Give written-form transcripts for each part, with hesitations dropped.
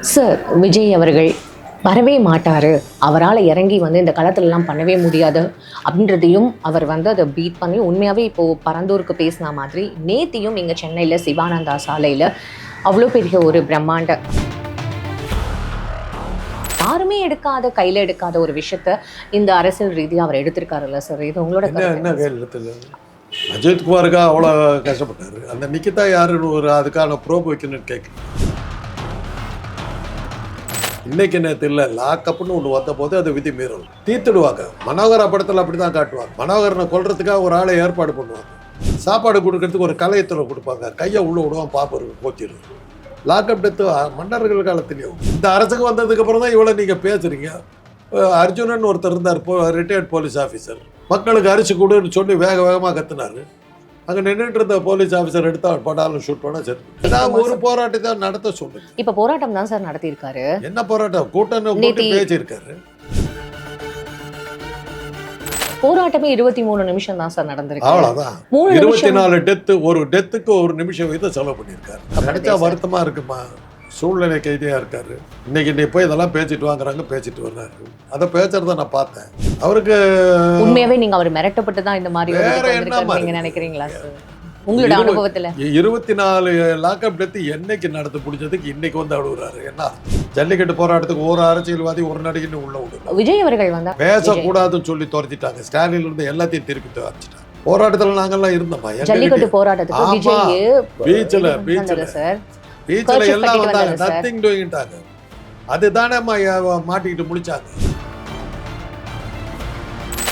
Sir Vijay அவர்கள் வரவே மாட்டார், அவரால் இறங்கி வந்து இந்த களத்துலலாம் பண்ணவே முடியாது அப்படின்றதையும் அவர் வந்து அதை பீட் பண்ணி உண்மையாகவே இப்போது பரந்தூருக்கு பேசின மாதிரி நேத்தியும் இங்கே சென்னையில் சிவானந்தா சாலையில் அவ்வளோ பெரிய ஒரு பிரம்மாண்ட யாருமே எடுக்காத கையில் எடுக்காத ஒரு விஷயத்த இந்த அரசியல் ரீதியாக அவர் எடுத்திருக்காருல்ல சார். இது உங்களோட என்ன கையில் எடுத்தது? அஜித்குமாருக்கா அவ்வளோ கஷ்டப்பட்டார். அந்த நிக்கிதா யாருன்னு ஒரு அதுக்கான ப்ரோப் வைக்கணும்னு கேட்குறேன். இன்னைக்கு நேற்று இல்லை, லாக்கப்னு ஒன்று வந்த போது அது விதி மீறல் தீர்த்துடுவாங்க. மனோகரா படத்தில் அப்படி தான் காட்டுவாங்க. மனோகரனை கொல்றதுக்காக ஒரு ஆளை ஏற்பாடு பண்ணுவாங்க. சாப்பாடு கொடுக்கறதுக்கு ஒரு கலையத்தில் கொடுப்பாங்க. கையை உள்ள விடுவான், பாப்பருக்கு போத்திடுவோம். லாக்அப் டெத்து மன்னர்கள் காலத்திலேயும். இந்த அரசுக்கு வந்ததுக்கு அப்புறம் தான் இவ்வளோ நீங்கள் பேசுறீங்க. அர்ஜுனன் ஒருத்தர் இருந்தார், ரிட்டையர்ட் போலீஸ் ஆஃபீஸர். மக்களுக்கு அரிசி கொடுன்னு சொல்லி வேகமாக கத்துனாரு. அங்கே நின்றுட்டு இருந்த போலீஸ் ஆஃபீஸர் எடுத்தா படாலும் ஷூட் பண்ணா சரி. ஏதாவது ஒரு போராட்டத்தை நடத்த சொல்லுங்க. இப்போ போராட்டம் தான் சார் நடத்தியிருக்காரு. என்ன போராட்டம்? கூட்டம் பேசியிருக்காரு. போராட்டமே 23 நிமிஷம் தான் சார் நடந்திருக்கு. அவ்வளோதான். 24 டெத்து, ஒரு டெத்துக்கு ஒரு நிமிஷம் வீதம் செலவு பண்ணியிருக்காரு. நினைச்சா வருத்தமா இருக்குமா? சூழ்நிலை கைதியா இருக்காரு. இன்னைக்கு போய் இதெல்லாம் பேசிட்டு வாங்குறாங்க, பேசிட்டு வர்றாரு. அதை பேசுறத நான் பார்த்தேன். அவருக்கு உண்மையாவே நீங்க அவர் மிரட்டப்பட்டு தான் இந்த மாதிரி நீங்க நினைக்கிறீங்களா சார்? உங்களோட அனுபவத்துல 24 லாக்அப் டெத்து என்னைக்கு நடந்து முடிஞ்சதுக்கு இன்னைக்கு வந்து அழுகுறாரு. என்ன ஜல்லிக்கட்டு போராட்டத்துக்கு ஒரு அரசியல்வாதி ஒரு நடிகை உள்ள விடுங்க. விஜய் அவர்கள் வந்து பேசக்கூடாதுன்னு சொல்லி துரத்திட்டாங்க. ஸ்டாலின்ல இருந்து எல்லாத்தையும் திருப்பி துரத்திட்டாங்க. போராட்டத்தில் நாங்கெல்லாம் இருந்தோமா? ஜல்லிக்கட்டு போராட்டத்துக்கு விஜய் பீச்சில் சார், பீச்சில் எல்லாம் வந்தாங்க, நத்திங் டூயிங்ட்டாங்க. அதுதானே மாட்டிக்கிட்டு முடிச்சாங்க.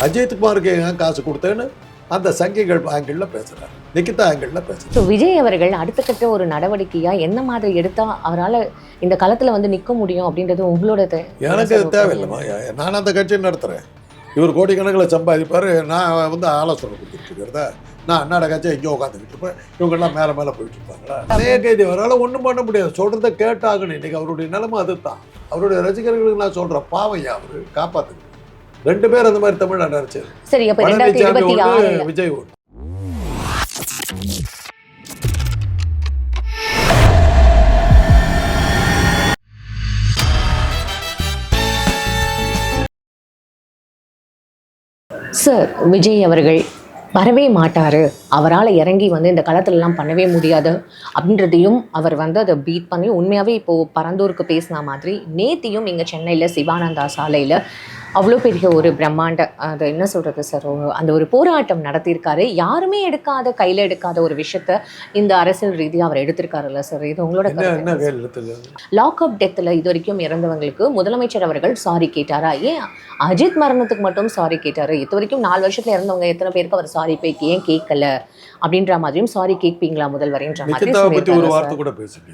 அஜித்குமாருக்கு ஏன் காசு கொடுத்தேன்னு அந்த சங்கிகள் ஆங்கிளில் பேசுறாரு, நிக்கிதா ஆங்கிளில் பேசுறாரு. விஜய் அவர்கள் அடுத்த கட்ட ஒரு நடவடிக்கையா என்ன மாதிரி எடுத்தா அவரால் இந்த களத்துல வந்து நிற்க முடியும் அப்படின்றது உங்களோட எனக்கு தேவையில்லைமா. நான் அந்த கட்சியை நடத்துறேன். இவர் கோடிக்கணக்கில் சம்பாதிப்பார். நான் வந்து ஆலோசனை கொடுத்துட்டு இருக்கிறத நான் அண்ணாட கட்சியை எங்கேயோ உட்காந்துக்கிட்டு இருப்பேன். இவங்கெல்லாம் மேலே போயிட்டு இருப்பாங்களா? அதே கைதி அவரால் ஒன்றும் பண்ண முடியாது. சொல்கிறத கேட்டாகணும். இன்றைக்கி அவருடைய நிலைமை அதுதான். அவருடைய ரசிகர்களுக்கு நான் சொல்கிறேன், பாவையா அவர் காப்பாற்றுங்க. 2 பேர் அந்த மாதிரி தமிழ்நாடு அரசியல். சரி, அப்போ 2026 விஜய் ஓட்டு. சார் விஜய் அவர்கள் வரவே மாட்டார், அவரால் இறங்கி வந்து இந்த களத்துலலாம் பண்ணவே முடியாது அப்படின்றதையும் அவர் வந்து அதை பீட் பண்ணி உண்மையாகவே இப்போது பரந்தூருக்கு பேசின மாதிரி நேத்தியும் இங்கே சென்னையில் சிவானந்தா சாலையில் அவ்வளோ பெரிய ஒரு பிரம்மாண்ட அது என்ன சொல்கிறது சார், அந்த ஒரு போராட்டம் நடத்தியிருக்காரு. யாருமே எடுக்காத கையில் எடுக்காத ஒரு விஷயத்த இந்த அரசியல் ரீதியாக அவர் எடுத்திருக்காருல்ல சார். இது உங்களோட லாக்அப் டெத்தில் இது வரைக்கும் இறந்தவங்களுக்கு முதலமைச்சர் அவர்கள் சாரி கேட்டாரா? ஏன் அஜித் மரணத்துக்கு மட்டும் சாரி கேட்டார்? இது வரைக்கும் 4 வருஷத்துல இறந்தவங்க எத்தனை பேருக்கு அவர் சாரி போய் ஏன் கேட்கல அப்படின்ற மாதிரியும் சாரி கேட்பீங்களா முதல்வரேன்ற மாதிரி ஒரு வார்த்தை கூட பேசுங்க.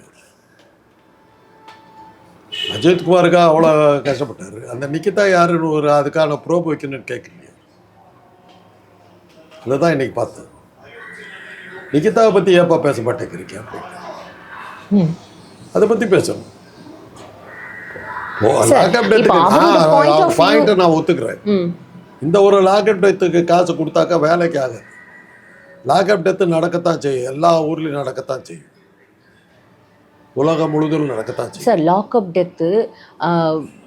அஜித்குமாருக்கா அவ்வளோ கஷ்டப்பட்டார். அந்த நிக்கிதா யாருன்னு ஒரு அதுக்கான ப்ரோப் வைக்கணும்னு கேட்குறீங்க. அதுதான் இன்னைக்கு பார்த்தேன். நிக்கிதாவை பற்றி ஏப்பா பேச மாட்டேங்கிறீங்க அப்படின்னு அதை பற்றி பேசணும். பாயிண்ட்டை நான் ஒத்துக்கிறேன். இந்த ஒரு லாக்அப் டெத்துக்கு காசு கொடுத்தாக்கா வேலைக்கு ஆகாது. லாக்அப் டெத்து நடக்கத்தான் செய்யும், எல்லா ஊர்லேயும் நடக்கத்தான் செய்யும், உலகம் முழுவதும் நடக்கத்தான் செய்யும். சார் லாக்அப் டெத்து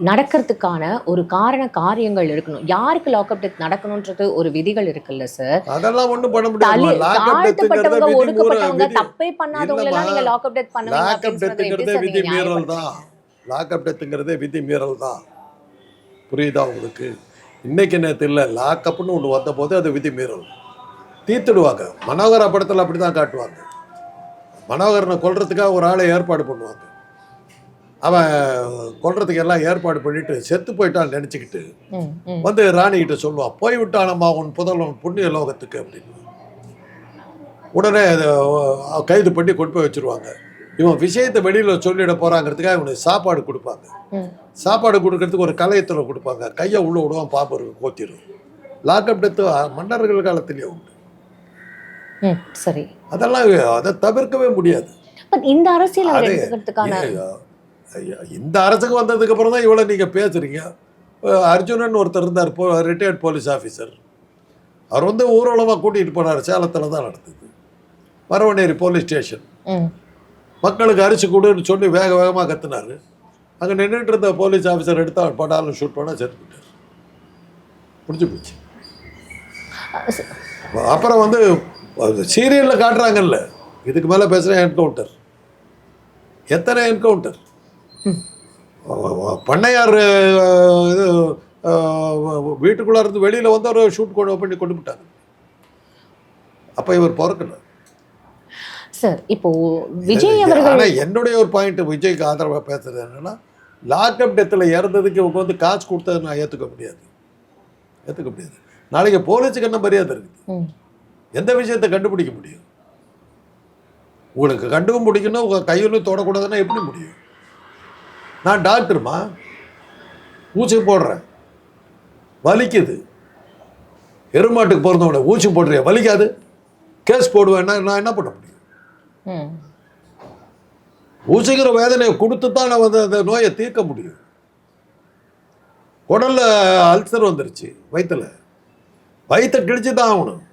நடக்கிறதுக்கான ஒரு காரியங்கள் இருக்கணும். யாருக்கு லாக்அப் டெத் நடக்கணும்ன்றது ஒரு விதிகள் இருக்குல்ல சார். அதெல்லாம் ஒன்றும் பண்ண முடியாது. தாழ்த்தப்பட்டவங்க, ஒடுக்கப்பட்டவங்க, தப்பே பண்ணாதவங்க எல்லாம் நீங்க லாக்அப் டெத் பண்ணுவீங்க. லாக்அப் டெத்துங்கிறதே விதி மீறல் தான். லாக்அப் டெத்துங்கிறதே விதி மீறல் தான். புரியுதா உங்களுக்கு? இன்னைக்கு நேற்று இல்லை, லாக்அப்னு ஒன்று வந்த போது அது விதி மீறல் தீர்த்துடுவாங்க. மனோகரா படத்தில் அப்படி தான் காட்டுவாங்க. மனோகரனை கொல்றதுக்காக ஒரு ஆளை ஏற்பாடு பண்ணுவாங்க. அவன் கொல்றதுக்கு எல்லாம் ஏற்பாடு பண்ணிட்டு செத்து போயிட்டான்னு நினச்சிக்கிட்டு வந்து ராணிகிட்ட சொல்லுவான், போய்விட்டானம்மா உன் புதல்வன் புண்ணிய லோகத்துக்கு அப்படின்னு. உடனே கைது பண்ணி கொண்டு போய் வச்சுருவாங்க. இவன் விஷயத்தை வெளியில் சொல்லிட போகிறாங்கிறதுக்காக இவனுக்கு சாப்பாடு கொடுப்பாங்க. சாப்பாடு கொடுக்கறதுக்கு ஒரு கலையத்தில் கொடுப்பாங்க. கையை உள்ள விடுவான், பாப்பருக்கு கோத்திடும். லாக்அப் டெத்து மன்னர்கள் காலத்திலேயே உண்டு. சரி, அதெல்லாம் அதை தவிர்க்கவே முடியாது. இந்த அரசியல் இந்த அரசுக்கு வந்ததுக்கு அப்புறம் தான் இவ்வளோ நீங்கள் பேசுறீங்க. அர்ஜுனன் ஒருத்தர் இருந்தார், ரிட்டையர்ட் போலீஸ் ஆஃபீஸர். அவர் வந்து ஊர்வலமாக கூட்டிகிட்டு போனார். சேலத்தில் தான் நடந்தது. Maravaneri police station. மக்களுக்கு அரிசி கொடுன்னு சொல்லி வேகமாக கத்துனாரு. அங்கே நின்றுட்டு இருந்த போலீஸ் ஆஃபீஸர் எடுத்து அவர் படாலும் ஷூட் பண்ணால் செத்து போட்டார். முடிஞ்சு போச்சு. அப்புறம் வந்து சீரியலில் காட்டுறாங்கல்ல, இதுக்கு மேலே பேசுகிற என்கவுண்டர், எத்தனை என்கவுண்டர். பண்ணையார் இது வீட்டுக்குள்ளே இருந்து வெளியில் வந்து ஒரு ஷூட் பண்ணி கொண்டு விட்டாங்க. அப்போ இவர் பிறக்கல சார். இப்போ விஜய் அவர்கள், ஆனால் என்னுடைய ஒரு பாயிண்ட் விஜய்க்கு ஆதரவாக பேசுறது என்னன்னா, லாக்அப் டெத்தில் இறந்ததுக்கு இவங்க வந்து காசு கொடுத்ததை நான் ஏற்றுக்க முடியாது. நாளைக்கு போலீஸுக்கு என்ன மரியாதை இருக்குது? எந்த விஷயத்தை கண்டுபிடிக்க முடியும்? உங்களுக்கு கண்டுபிடிக்கணும், உங்கள் கையிலும் தொடக்கூடாதுன்னா எப்படி முடியும்? நான் டாக்டருமா, ஊசி போடுறேன், வலிக்குது. எருமாட்டுக்கு பிறந்தவன ஊசி போடுறியா, வலிக்காது, கேஸ் போடுவேன்னா நான் என்ன பண்ண முடியும்? ஊசிக்கிற வேதனையை கொடுத்து தான் நான் வந்து அந்த நோயை தீர்க்க முடியும். குடல்ல அல்சர் வந்துருச்சு, வயிற்ற கிழிச்சு தான் ஆகணும்.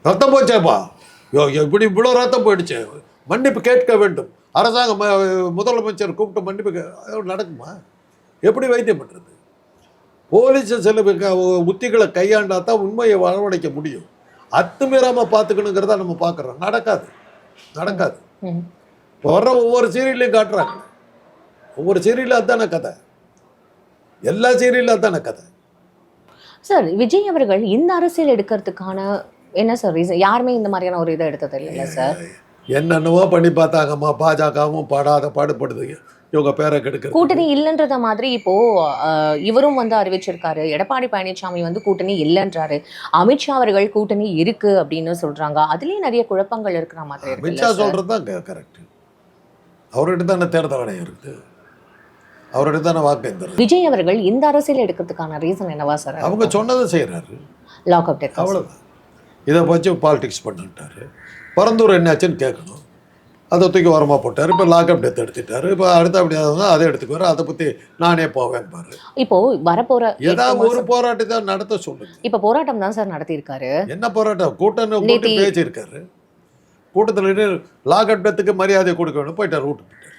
ரத்தம் போச்சேப்பா, இப்படி இவ்வளோ ரத்தம் போயிடுச்சு, மன்னிப்பு கேட்க வேண்டும். அரசாங்கம் முதலமைச்சர் கூப்பிட்டு மன்னிப்பு நடக்குமா? எப்படி வைத்தியம் பண்ணுறது? போலீஸ் சில உத்திகளை கையாண்டா தான் உண்மையை வரவழைக்க முடியும். அத்துமீறாமல் பார்த்துக்கணுங்கிறத நம்ம பார்க்குறோம். நடக்காது. இப்போ வர்ற ஒவ்வொரு சீரியல்லையும் காட்டுறாங்க. ஒவ்வொரு சீரியலும் அதுதானே கதை, எல்லா சீரியலும் அதுதானே கதை. சார் விஜய் அவர்கள் இந்த அரசியல் எடுக்கிறதுக்கான என்ன சார் ரீசன்? யாருமே இந்த மாதிரியான ஒரு இதை எடுத்தது இல்லைல்ல சார். என்னென்னவோ பண்ணி பார்த்தாங்கம்மா, பாஜகவும் பாடுபடுது இவங்க பேரை கெடுக்க. கூட்டணி இல்லைன்றத மாதிரி இப்போ இவரும் வந்து அறிவிச்சிருக்காரு. எடப்பாடி பழனிசாமி வந்து கூட்டணி இல்லைன்றாரு. அமித்ஷா அவர்கள் கூட்டணி இருக்கு அப்படின்னு சொல்றாங்க. அதுலயும் நிறைய குழப்பங்கள் இருக்கிற மாதிரி இருக்கு. அமித்ஷா சொல்றது தான் கரெக்ட். அவர்கிட்ட தானே தேர்தல் ஆணையம் இருக்குது, அவர்கிட்ட தானே வாக்கு. விஜய் அவர்கள் இந்த அரசியல் எடுக்கிறதுக்கான ரீசன் என்னவா சார்? அவங்க சொன்னதை செய்யறாரு. லாக்அப் டெத், அவ்வளோதான். இதை வச்சு பாலிடிக்ஸ் பண்ணிட்டாரு. பரந்தூர் என்னாச்சுன்னு கேட்கணும், அதை தூக்கி வரமாக போட்டார். இப்போ லாக்அப் டெத் எடுத்துட்டாரு. இப்போ அடுத்தபடியாக அதை எடுத்துக்குவார். அதை பற்றி நானே போவேன் பாரு. இப்போ வரப்போற ஏதாவது ஒரு போராட்டத்தை நடத்த சொல்லுங்க. இப்போ போராட்டம் தான் சார் நடத்தியிருக்காரு. என்ன போராட்டம்? கூட்டம் பேசியிருக்காரு. கூட்டத்தில் லாக்அப் டெத்துக்கு மரியாதை கொடுக்க வேணும் போயிட்டார், வீட்டு போயிட்டார்.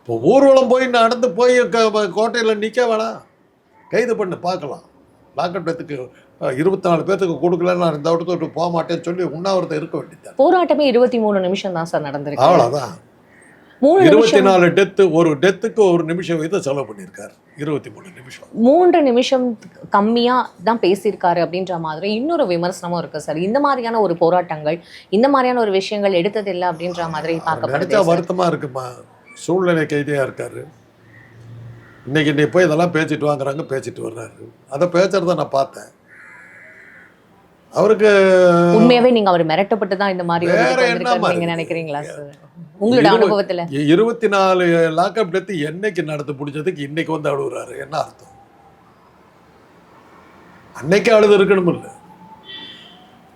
இப்போ ஊர்வலம் போய் நடந்து போய் கோட்டையில் நிற்க வேணாம், கைது பண்ணு பார்க்கலாம். லாக்அப் டெத்துக்கு 24 பேர்த்துக்கு கொடுக்கல, நான் இந்த விட்டு போக மாட்டேன்னு சொல்லி உண்ணாவிரதம் இருக்க வேண்டியது. போராட்டமே 23 நிமிஷம் தான் சார் நடந்திருக்கு. அவ்வளோதான். 24 டெத்து, ஒரு டெத்துக்கு 1 நிமிஷம் வீதம் செலவு பண்ணியிருக்காரு. 23 நிமிஷம், 3 நிமிஷம் கம்மியா தான் பேசியிருக்காரு அப்படின்ற மாதிரி இன்னொரு விமர்சனமும் இருக்கு சார். இந்த மாதிரியான ஒரு போராட்டங்கள், இந்த மாதிரியான ஒரு விஷயங்கள் எடுத்ததில்லை அப்படின்ற மாதிரி பார்க்கப்படுது. வருத்தமா இருக்குமா? சூழ்நிலை கைதியா இருக்காரு. இன்னைக்கு நீ போய் இதெல்லாம் பேசிட்டு வாங்குறாங்க, பேசிட்டு வர்றாரு. அதை பேசுறத நான் பார்த்தேன். அவருக்கு உண்மையாவே நீங்க அவர் மிரட்டப்பட்டு தான் இந்த மாதிரி நீங்க நினைக்கிறீங்களா சார்? உங்களோட அனுபவத்துல 24 லாக்அப் டெத் என்னைக்கு நடந்து பிடிச்சதுக்கு இன்னைக்கு வந்து அழுகுறாரு, என்ன அர்த்தம்? அன்னைக்கு அழுது இருக்கணும் இல்லை?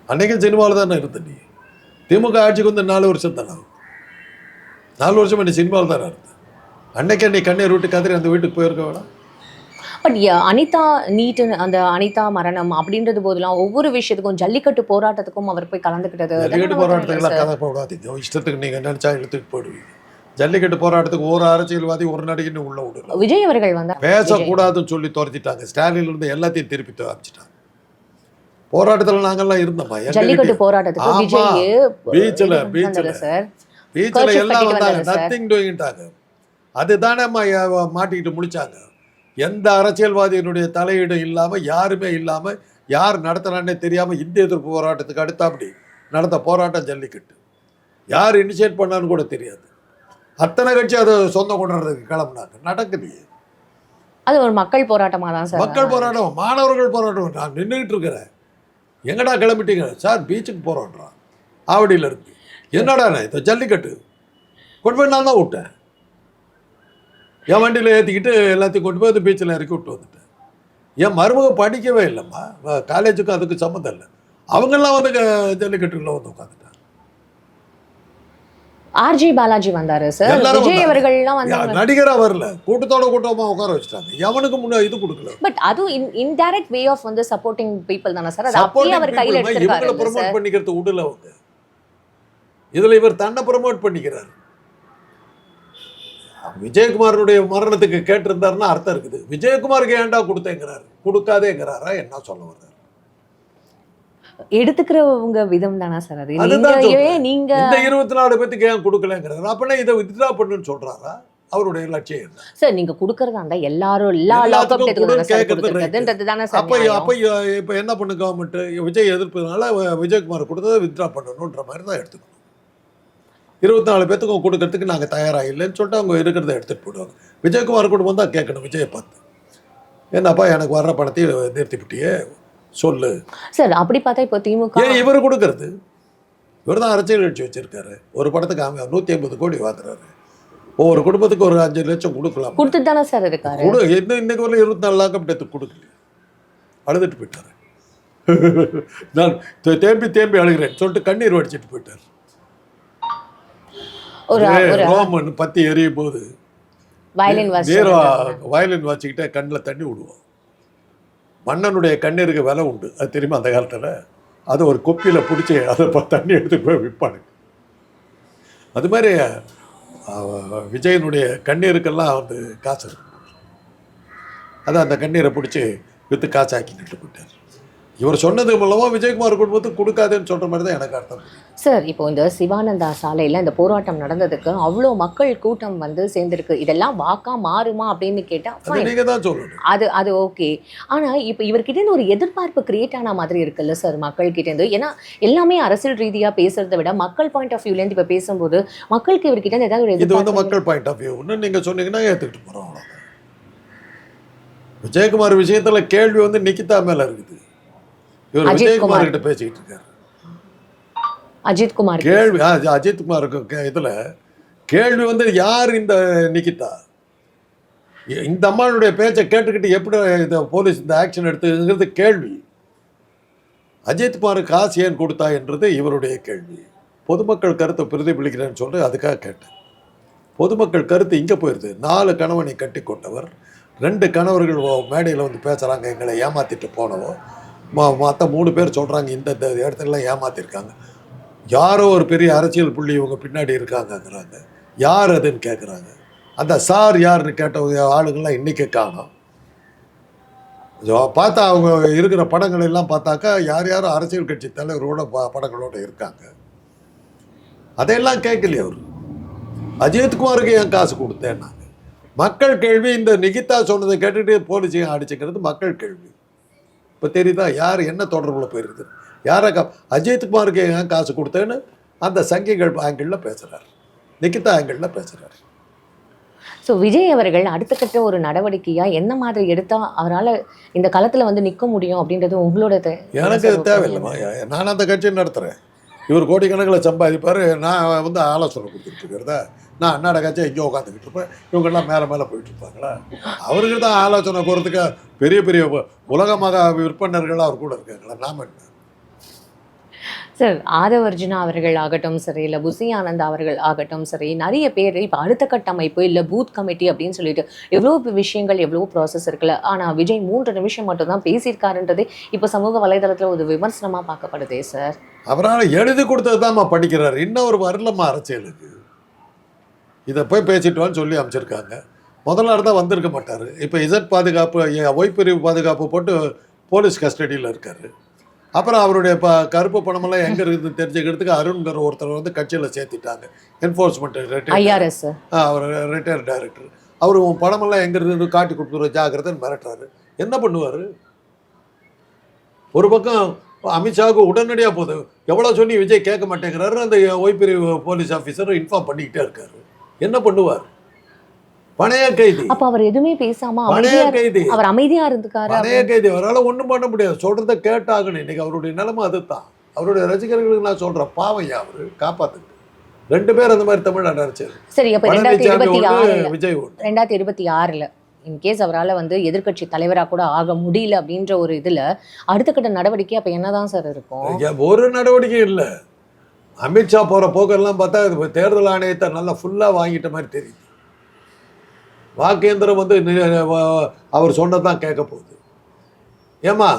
அன்னைக்கு சினிமாவில் தானே இருந்த நீ. திமுக ஆட்சிக்கு வந்து 4 வருஷம் தானே, 4 வருஷம் நீ சினிமாவில் தானே இருந்த. அன்னைக்கு நீ கண்ணீர் விட்டு கதறி அந்த வீட்டுக்கு போயிருக்க வேணாம். பட் அனிதா நீட்டு, அந்த அனிதா மரணம் அப்படின்றது போதெல்லாம் ஒவ்வொரு விஷயத்துக்கும், ஜல்லிக்கட்டு போராட்டத்துக்கும் அவர் போய் கலந்துக்கிட்டது. ஜல்லிக்கட்டு போராட்டத்துக்கெல்லாம் கதை போடாதீங்க, இஷ்டத்துக்கு நீங்கள் நினச்சா இழுத்துட்டு போயிடுவீங்க. ஜல்லிக்கட்டு போராட்டத்துக்கு ஒரு அரசியல்வாதி ஒரு நடிகை உள்ள விடுங்க. விஜய் அவர்கள் வந்து பேசக்கூடாதுன்னு சொல்லி துரத்திட்டாங்க. ஸ்டாலின்ல இருந்து எல்லாத்தையும் திருப்பி துவச்சிட்டாங்க. போராட்டத்தில் நாங்கள்லாம் இருந்தோம்மா. ஜல்லிக்கட்டு போராட்டத்துக்கு விஜய் பீச்சில் எல்லாம் வந்தாங்க, நத்திங் டூயிங்ட்டாங்க. அதுதானே மாட்டிக்கிட்டு முடிச்சாங்க. எந்த அரசியல்வாதியினுடைய தலையீடும் இல்லாமல், யாருமே இல்லாமல், யார் நடத்தினான்னே தெரியாமல் இந்திய எதிர்ப்பு போராட்டத்துக்கு அடுத்தாப்படி நடந்த போராட்டம் ஜல்லிக்கட்டு. யார் இனிஷியேட் பண்ணான்னு கூட தெரியாது. அத்தனை கட்சி அதை சொந்தம் கொண்டாடுறதுக்கு கிளம்புனாங்க. நடக்குது. அது ஒரு மக்கள் போராட்டமாக தான் சார். மக்கள் போராட்டம், மாணவர்கள் போராட்டம். நான் நின்றுக்கிட்டு இருக்கிறேன். எங்கடா கிளம்பிட்டீங்க சார்? பீச்சுக்கு போகிறோன்றான் ஆவடியில் இருக்கு. என்னடா இந்த ஜல்லிக்கட்டு கொண்டு போய் நான் தான் விட்டேன். என் வண்டியில் ஏற்றிக்கிட்டு எல்லாத்தையும் கொண்டு போய் பீச்சில் இறக்கி விட்டு வந்துட்டேன். என் மருமக படிக்கவே இல்லைம்மா, காலேஜுக்கும் அதுக்கு சம்மந்தம் இல்லை. அவங்கெல்லாம் வந்து ஜல்லிக்கட்டுக்குள்ள வந்து உட்காந்துட்டாங்க. ஆர்ஜி பாலாஜி வந்தாரு சார். விஜய் அவர்கள்லாம் வந்து நடிகரா வரல, கூட்டத்தோட கூட்டமா உட்கார வச்சுட்டாங்க. எவனுக்கு முன்ன இது கொடுக்கல. பட் அது இன்டைரக்ட் வே ஆஃப் வந்து சப்போர்ட்டிங் பீப்பிள் தானே சார். அது அப்படியே அவர் கையில எடுத்துட்டாரு. இவங்களை ப்ரோமோட் பண்ணிக்கிறது உடல அவங்க. இதுல இவர் தன்னை ப்ரோமோட் பண்ணிக்கிறார். விஜயகுமாரனுடைய மரணத்துக்கு கேட்டிருந்தாருன்னா அர்த்தம் இருக்குது. விஜயகுமாருக்கு ஏன்டா கொடுத்தேங்கிறாரு, கொடுக்காதேங்கிறாரா, என்ன சொல்ல வர்றாரு? எடுத்துக்கிறவங்க விதம் தானா சார் அது? அதுதான் நீங்க இந்த 24 பேத்துக்கு ஏன் கொடுக்கலங்கிறாரு. அப்பனா இதை வித்ட்ரா பண்ணுன்னு சொல்றாரா? அவருடைய லட்சியம் என்ன சார்? நீங்க கொடுக்கறதா இருந்தா எல்லாரும் கேட்கறதுன்றது தானே சார். அப்ப இப்ப என்ன பண்ணு கவர்மெண்ட்? விஜய் எதிர்ப்பதுனால விஜயகுமார் கொடுத்ததை வித்ட்ரா பண்ணணுன்ற மாதிரி தான் எடுத்துக்கணும். 24 பேத்துக்கும் கொடுக்கறதுக்கு நாங்கள் தயாராக இல்லைன்னு சொல்லிட்டு அவங்க இருக்கிறத எடுத்துகிட்டு போயிடுவாங்க. விஜயகுமார் குடும்பம் தான் கேட்கணும் விஜயை பார்த்து, என்னப்பா எனக்கு வர்ற பணத்தையும் நிறுத்திவிட்டியே சொல்லு சார். அப்படி பார்த்தா இப்போ திமுக ஏன் இவர் கொடுக்கறது? இவர் தான் அரசியல் கட்சி வச்சிருக்காரு. ஒரு படத்துக்கு 150 கோடி வாங்குறாரு. ஒவ்வொரு குடும்பத்துக்கு ஒரு 5 லட்சம் கொடுக்கலாம். கொடுத்துட்டு தானே சார் இருக்காரு. இன்னைக்கு வரல 24 லாக்கம் டெத்துக்கு கொடுக்கல, அழுதுட்டு போயிட்டாரு. நான் தேம்பி தேம்பி அழுகிறேன் சொல்லிட்டு கண்ணீர் வடிச்சிட்டு போயிட்டார். ரோமன் பத்தி எரியும் போது வயலின் வாசிக்கிட்டே கண்ணில் தண்ணி விடுவோம். மன்னனுடைய கண்ணீருக்கு விலை உண்டு, அது தெரியுமா அந்த காலத்தில்? அதை ஒரு கொப்பியில் பிடிச்சி அதை தண்ணி எடுத்து போய் விற்பானுங்க. அது மாதிரி விஜயனுடைய கண்ணீருக்கெல்லாம் வந்து காசு இருக்கு. அதை அந்த கண்ணீரை பிடிச்சி விற்று காசாக்கிட்டு போயிட்டார். இவர் சொன்னது மூலமாக விஜயகுமார் குடும்பத்துக்கு கொடுக்காதுன்னு சொல்கிற மாதிரி தான் எனக்கு அர்த்தம். சார், இப்போ இந்த சிவானந்தா சாலையில் இந்த போராட்டம் நடந்ததுக்கு அவ்வளோ மக்கள் கூட்டம் வந்து சேர்ந்துருக்கு. இதெல்லாம் வாக்கா மாறுமா அப்படின்னு கேட்டால் நீங்கள் தான் சொல்லணும். அது ஓகே. ஆனால் இப்போ இவர்கிட்டேருந்து ஒரு எதிர்பார்ப்பு கிரியேட் ஆன மாதிரி இருக்குல்ல சார் மக்கள்கிட்டேருந்து. ஏன்னா எல்லாமே அரசியல் ரீதியாக பேசுறதை விட மக்கள் பாயிண்ட் ஆஃப் வியூலேருந்து இப்போ பேசும்போது மக்களுக்கு இவர்கிட்ட ஏதாவது ஒரு இது வந்து மக்கள் பாயிண்ட் ஆஃப் வியூ ஒன்று நீங்கள் சொன்னீங்கன்னா ஏற்றுக்கிட்டு போகிறோம். விஜயகுமார் விஷயத்தில் கேள்வி வந்து நிக்கிதா மேலே இருக்குது. இவர் விஜயகுமார் கிட்ட பேசிக்கிட்டு இருக்காரு. அஜித்குமார் கேள்வி அஜித்குமாருக்கு இதில் கேள்வி வந்து யார் இந்த நிக்கிதா? இந்த அம்மாளுடைய பேச்சை கேட்டுக்கிட்டு எப்படி இந்த போலீஸ் இந்த ஆக்ஷன் எடுத்துங்கிறது கேள்வி. அஜித்குமாருக்கு காசு ஏன் கொடுத்தா என்றது இவருடைய கேள்வி. பொதுமக்கள் கருத்தை பிரதிபலிக்கிறேன்னு சொல்லிட்டு அதுக்காக கேட்டேன். பொதுமக்கள் கருத்து இங்கே போயிடுது. 4 கணவனை கட்டி கொண்டவர், 2 கணவர்கள் மேடையில் வந்து பேசுகிறாங்க எங்களை ஏமாற்றிட்டு போனவோ, மற்ற 3 பேர் சொல்கிறாங்க இந்த இடத்துலலாம் ஏமாற்றிருக்காங்க. யாரோ ஒரு பெரிய அரசியல் புள்ளி இவங்க பின்னாடி இருக்காங்கங்கிறாங்க. யார் அதுன்னு கேட்குறாங்க. அந்த சார் யாருன்னு கேட்ட ஆளுங்கள்லாம் இன்றைக்கி காணோம். பார்த்தா அவங்க இருக்கிற படங்கள் எல்லாம் பார்த்தாக்கா யார் யாரும் அரசியல் கட்சி தலைவரோட படங்களோட இருக்காங்க. அதையெல்லாம் கேட்கலையே அவர். அஜித்குமாருக்கு ஏன் காசு கொடுத்தேன் நாங்கள்? மக்கள் கேள்வி. இந்த நிகிதா சொன்னதை கேட்டுட்டு போலீஸையும் அடிச்சுக்கிறது மக்கள் கேள்வி. இப்போ தெரியுதா யார் என்ன தொடர்புல போயிருக்குது? யாரை அஜித்குமாருக்கு ஏன் காசு கொடுத்தேன்னு அந்த சங்கிகள் ஆங்கிளில் பேசுகிறார், நிகிதா ஆங்கிளில் பேசுகிறார். ஸோ விஜய் அவர்கள் அடுத்த கட்ட ஒரு நடவடிக்கையாக என்ன மாதிரி எடுத்தால் அவரால் இந்த களத்தில் வந்து நிற்க முடியும் அப்படின்றது உங்களோட எனக்கு தேவையில்லைம்மா. நான் அந்த கட்சியை நடத்துகிறேன். இவர் கோடிக்கணக்கில் சம்பாதிப்பார், நான் வந்து ஆலோசனை கொடுத்துட்டு இருக்கிறதா? நான் அண்ணாட கட்சியை இங்கே உட்காந்துக்கிட்டு இருப்பேன், இவங்கெல்லாம் மேலே மேலே போயிட்டுருப்பாங்களா? அவருக்கு தான் ஆலோசனை போகிறதுக்கு பெரிய பெரிய உலகமாக விற்பனர்கள் அவர் கூட இருக்காங்களா? நாம் என்ன சார்? ஆதவ் அர்ஜுனா அவர்கள் ஆகட்டும் சரி, இல்லை புசி ஆனந்த் அவர்கள் ஆகட்டும் சரி, நிறைய பேர் இப்போ அடுத்த கட்டமைப்பு இல்லை பூத் கமிட்டி அப்படின்னு சொல்லிட்டு எவ்வளோ விஷயங்கள் எவ்வளோ ப்ராசஸ் இருக்குல்ல. ஆனால் விஜய் 3 நிமிஷம் மட்டும் தான் பேசியிருக்காருன்றதே இப்போ சமூக வலைதளத்தில் ஒரு விமர்சனமாக பார்க்கப்படுதே சார். அவரால் எழுதி கொடுத்தது தான் படிக்கிறார். இன்னும் ஒரு வரலம்மா அரசியலுக்கு. இதை போய் பேசிட்டுவான்னு சொல்லி அமைச்சிருக்காங்க. முதல்ல தான் வந்திருக்க மாட்டார். இப்போ இசட் பாதுகாப்பு, ஒய் பிரிவு பாதுகாப்பு போட்டு போலீஸ் கஸ்டடியில் இருக்கார். அப்புறம் அவருடைய கருப்பு பணமெல்லாம் எங்கே இருக்குதுன்னு தெரிஞ்சுக்கிறதுக்கு அருண்கிற ஒருத்தர் வந்து கட்சியில் சேர்த்திட்டாங்க. என்ஃபோர்ஸ்மெண்ட் ஐஆர்எஸ் அவர் ரிட்டையர்ட் டைரக்டர். அவர் பணமெல்லாம் எங்கே இருந்து காட்டி கொடுக்குற ஜாகிரதைன்னு மிரட்டுறாரு. என்ன பண்ணுவார்? ஒரு பக்கம் அமித்ஷாவுக்கு உடனடியாக போகுது. எவ்வளோ சொல்லி விஜய் கேட்க மாட்டேங்கிறாரு. அந்த ஒய் பிரிவு போலீஸ் ஆஃபீஸரும் இன்ஃபார்ம் பண்ணிக்கிட்டே இருக்காரு. என்ன பண்ணுவார்? பணைய கைதி. அப்ப அவர் எதுவுமே பேசாம பணைய கைதி. அவர் அமைதியா இருந்துக்காரு. பணைய கைதி. அவரால் ஒன்றும் பண்ண முடியாது. சொல்றதை கேட்டாகணும். இன்னைக்கு அவருடைய நிலைமை அதுதான். அவருடைய ரசிகர்களுக்கு நான் சொல்றேன், பாவையா அவரு காப்பாத்துக்கு. 2 பேர் அந்த மாதிரி தமிழ்நாடு அரசியல். சரி, அப்ப 2026 விஜய் 2026 இன்கேஸ் அவரால் வந்து எதிர்கட்சி தலைவராக கூட ஆக முடியல அப்படின்ற ஒரு இதில் அடுத்த கட்ட நடவடிக்கை அப்போ என்னதான் சார் இருக்கும்? ஒரு நடவடிக்கை இல்லை. அமித்ஷா போகிற போக்கெல்லாம் பார்த்தா தேர்தல் ஆணையத்தை நல்லா ஃபுல்லாக வாங்கிட்ட மாதிரி தெரியுது. வாக்கேந்திரம் வந்து அவர் சொன்னதான் கேட்க போகுது. ஏமா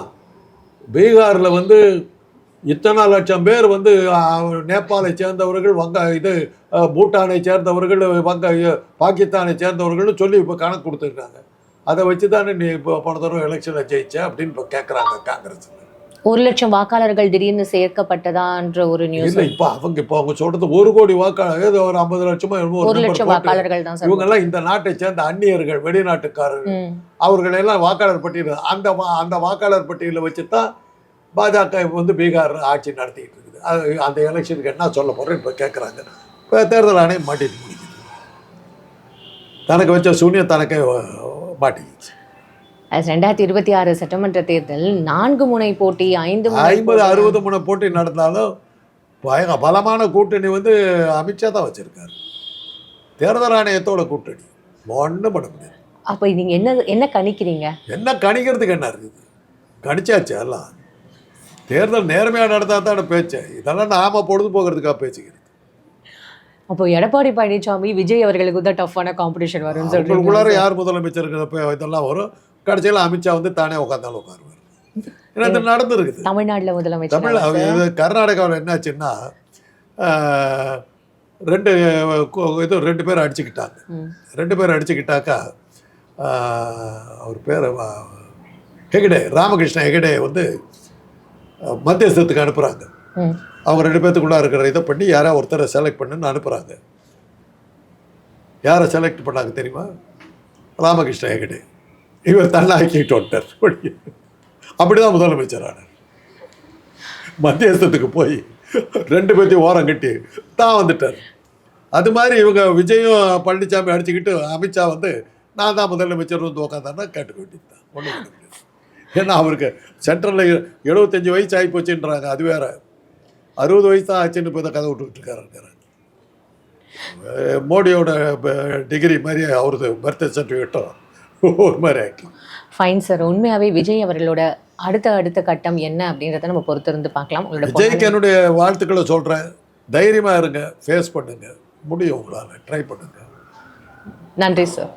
பீகாரில் வந்து இத்தனை லட்சம் பேர் வந்து நேபாளை சேர்ந்தவர்கள் பூட்டானை சேர்ந்தவர்கள் பாகிஸ்தானை சேர்ந்தவர்கள்னு சொல்லி இப்போ கணக்கு கொடுத்துருக்காங்க. அதை வச்சு தானே நீ இப்போ போன தடவை எலெக்ஷனில் ஜெயிச்ச அப்படின்னு இப்போ கேட்குறாங்க காங்கிரஸ். 1 லட்சம் வாக்காளர்கள் திடீர்னு சேர்க்கப்பட்டதான்ற ஒரு நியூஸ். இல்லை, இப்போ அவங்க சொல்றது 1 கோடி வாக்காளர், ஏதோ ஒரு 50 லட்சமோ 1 லட்சம் வாக்காளர்கள் தான் சார். இவங்கெல்லாம் இந்த நாட்டை சேர்ந்த அந்நியர்கள், வெளிநாட்டுக்காரர்கள், அவர்களெல்லாம் வாக்காளர் பட்டியல் அந்த வாக்காளர் பட்டியலை வச்சு தான் பாஜக வந்து பீகார் ஆட்சி நடத்திட்டு இருக்குது. அது அந்த எலெக்ஷனுக்கு என்ன சொல்ல போகிறோம் இப்போ கேட்குறாங்க. இப்போ தேர்தல் ஆணையம் மாட்டிட்டு முடிக்குது. தனக்கு வச்ச சூனியம் தனக்கே மாட்டிக்கிச்சு. 2026 சட்டமன்ற தேர்தல் 4 முனை போட்டி, 50-60 முனை போட்டி நடந்தாலும் பலமான கூட்டணி வந்து அமித்ஷா தான் வச்சிருக்காரு. தேர்தல் ஆணையத்தோட கூட்டணி ஒன்றும் பண்ண முடியாது. அப்போ நீங்க என்ன கணிக்கிறீங்க? என்ன கணிக்கிறதுக்கு என்ன இருக்குது? கணிச்சாச்சு எல்லாம். தேர்தல் நேர்மையாக நடத்தா தான் பேச்சு. இதெல்லாம் நாம பொழுதுபோக்குறதுக்காக பேச்சுக்கிறது. அப்போ எடப்பாடி பழனிசாமி, விஜய் அவர்களுக்கு தான் டஃப்பான காம்படிஷன் வரும்னு சொல்றீங்க. உங்களுக்குள்ளார யார் முதலமைச்சருக்கு இதெல்லாம் வரும். கடைசியில் அமித்ஷா வந்து தானே உட்காந்தாலும் உட்காருவார். ஏன்னா இது நடந்துருக்குது. தமிழ்நாட்டில் முதலமைச்சர் கர்நாடகாவில் என்னாச்சுன்னா 2 பேர் அடிச்சுக்கிட்டாங்க. 2 பேர் அடிச்சுக்கிட்டாக்கா அவர் பேர் ஹெகடே, ராமகிருஷ்ண ஹெகடே வந்து மத்தியஸ்தத்துக்கு அனுப்புகிறாங்க. அவங்க 2 பேர்த்துக்குள்ளே இருக்கிற இதை பண்ணி யாராவது ஒருத்தரை செலக்ட் பண்ணுன்னு அனுப்புகிறாங்க. யாரை செலக்ட் பண்ணாங்க தெரியுமா? ராமகிருஷ்ண ஹெகடே. இவர் தன்னாக்கிட்டு வந்துட்டார். அப்படிதான் முதலமைச்சர் ஆனார். மத்தியஸ்தத்துக்கு போய் 2 பேர்த்தையும் ஓரம் கட்டி தான் வந்துட்டார். அது மாதிரி இவங்க விஜயும் பழனிசாமி அடிச்சுக்கிட்டு அமித்ஷா வந்து நான் தான் முதலமைச்சர் வந்து உட்காந்தாருன்னா கேட்டுக்க வேண்டியது தான். ஒன்றும் பண்ண முடியாது. ஏன்னா அவருக்கு சென்ட்ரலில் 75 வயசு ஆகி போச்சுன்றாங்க. அது வேற 60 வயசு தான் ஆச்சுன்னு போய் தான் கதை விட்டுக்கிட்டு இருக்காரு. மோடியோட டிகிரி மாதிரி அவரது பர்த் சர்டிஃபிகேட்டும் ஒரு மாதிரி ஆக்கி. Fine sir. உண்மையாகவே விஜய் அவர்களோட அடுத்த கட்டம் என்ன அப்படின்றத நம்ம பொறுத்திருந்து பார்க்கலாம். விஜய்க்கு என்னுடைய வாழ்த்துக்களை சொல்கிறேன். தைரியமாக இருங்க, ஃபேஸ் பண்ணுங்க, முடியும் உங்களால், ட்ரை பண்ணுங்க. நன்றி சார்.